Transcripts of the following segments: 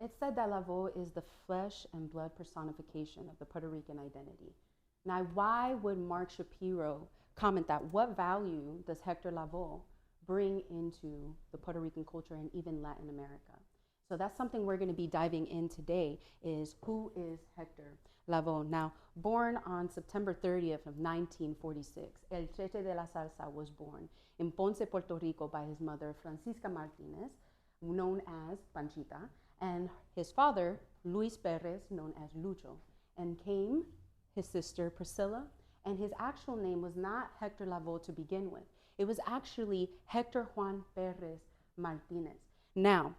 It's said that Lavoe is the flesh and blood personification of the Puerto Rican identity. Now, why would Mark Shapiro comment that? What value does Hector Lavoe bring into the Puerto Rican culture and even Latin America? So that's something we're going to be diving in today, is who is Hector Lavoe? Now, born on September 30th of 1946, El Cheche de la Salsa was born in Ponce, Puerto Rico by his mother, Francisca Martinez, known as Panchita, and his father, Luis Perez, known as Lucho, and came his sister Priscilla, and his actual name was not Hector Lavoe to begin with. It was actually Hector Juan Perez Martinez. Now,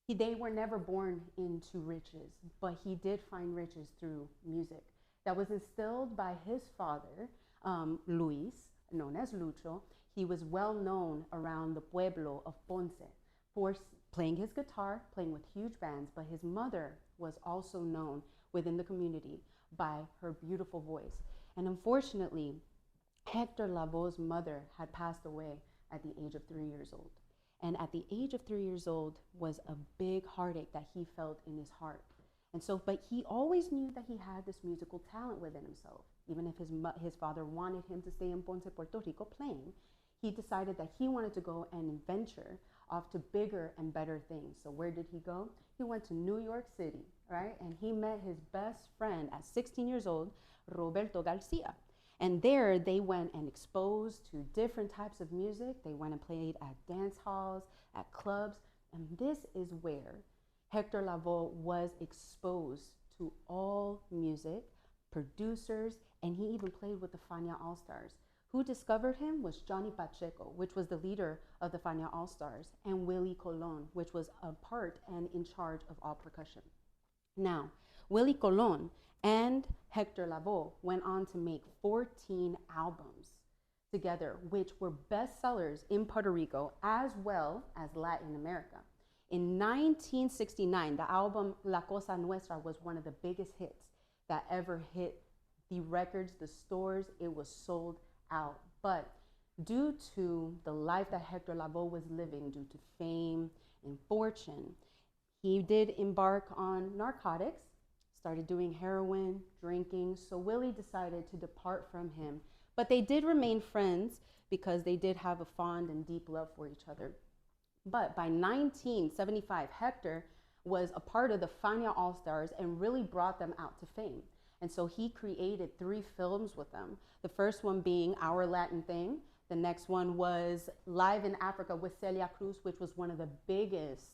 they were never born into riches, but he did find riches through music that was instilled by his father, Luis, known as Lucho. He was well known around the pueblo of Ponce for playing his guitar, playing with huge bands, but his mother was also known within the community by her beautiful voice. And unfortunately, Hector Lavoe's mother had passed away at the age of 3 years old. And at the age of 3 years old was a big heartache that he felt in his heart. And so, but he always knew that he had this musical talent within himself. Even if his father wanted him to stay in Ponce, Puerto Rico playing, he decided that he wanted to go and venture off to bigger and better things. So where did he go? He went to New York City, right? And he met his best friend at 16 years old, Roberto Garcia. And there they went and exposed to different types of music. They went and played at dance halls, at clubs. And this is where Hector Lavoe was exposed to all music, producers, and he even played with the Fania All-Stars. Who discovered him was Johnny Pacheco, which was the leader of the Fania All-Stars, and Willie Colon, which was a part and in charge of all percussion. Now, Willie Colon and Hector Lavoe went on to make 14 albums together, which were bestsellers in Puerto Rico as well as Latin America. In 1969, the album La Cosa Nuestra was one of the biggest hits that ever hit the records, the stores. It was sold out. But due to the life that Hector Lavoe was living, due to fame and fortune, he did embark on narcotics, started doing heroin, drinking. So Willie decided to depart from him. But they did remain friends because they did have a fond and deep love for each other. But by 1975, Hector was a part of the Fania All-Stars and really brought them out to fame. And so he created 3 films with them. The first one being Our Latin Thing. The next one was Live in Africa with Celia Cruz, which was one of the biggest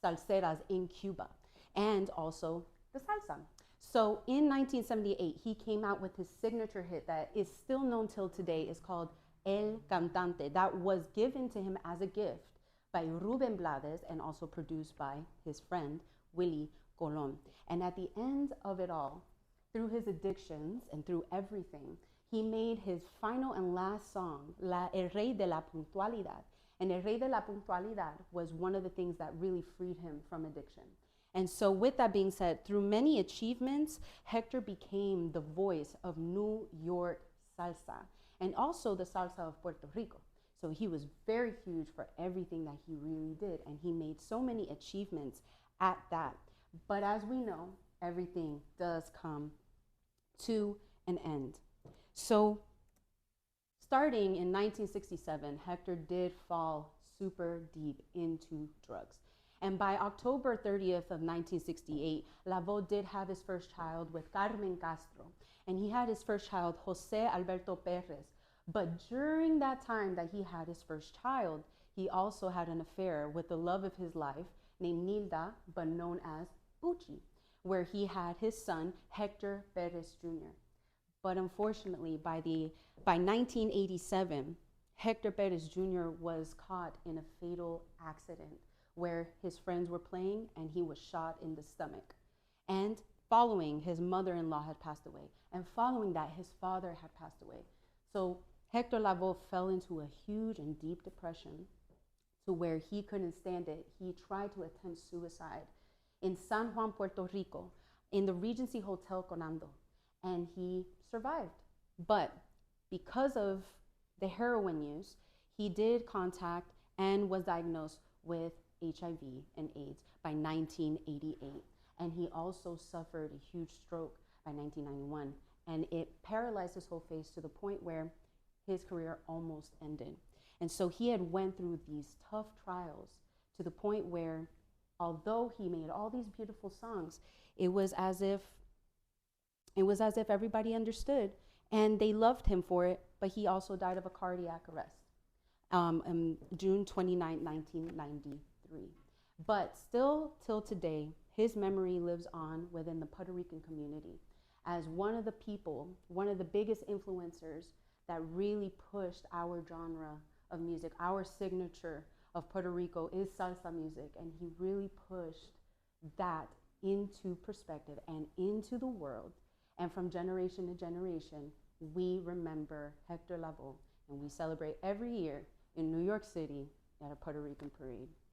salseras in Cuba, and also the salsa. So in 1978, he came out with his signature hit that is still known till today. It's called El Cantante. That was given to him as a gift by Ruben Blades and also produced by his friend, Willie Colon. And at the end of it all, through his addictions and through everything, he made his final and last song, El Rey de la Puntualidad. And El Rey de la Puntualidad was one of the things that really freed him from addiction. And so with that being said, through many achievements, Hector became the voice of New York salsa and also the salsa of Puerto Rico. So he was very huge for everything that he really did, and he made so many achievements at that. But as we know, everything does come to an end. So starting in 1967, Hector did fall super deep into drugs. And by October 30th of 1968, Lavoe did have his first child with Carmen Castro. And he had his first child, Jose Alberto Perez. But during that time that he had his first child, he also had an affair with the love of his life named Nilda, but known as Pucci, where he had his son, Hector Perez Jr. But unfortunately, by 1987, Hector Perez Jr. was caught in a fatal accident where his friends were playing and he was shot in the stomach. And following, his mother-in-law had passed away. And following that, his father had passed away. So Hector Lavoe fell into a huge and deep depression to where he couldn't stand it. He tried to attempt suicide in San Juan, Puerto Rico, in the Regency Hotel Conando, and he survived. But because of the heroin use, he did contact and was diagnosed with HIV and AIDS by 1988. And he also suffered a huge stroke by 1991. And it paralyzed his whole face to the point where his career almost ended. And so he had went through these tough trials to the point where, although he made all these beautiful songs, it was as if everybody understood and they loved him for it, but he also died of a cardiac arrest on June 29, 1993. But still, till today, his memory lives on within the Puerto Rican community as one of the people, one of the biggest influencers that really pushed our genre of music. Our signature of Puerto Rico is salsa music, and he really pushed that into perspective and into the world. And from generation to generation, we remember Hector Lavoe, and we celebrate every year in New York City at a Puerto Rican parade.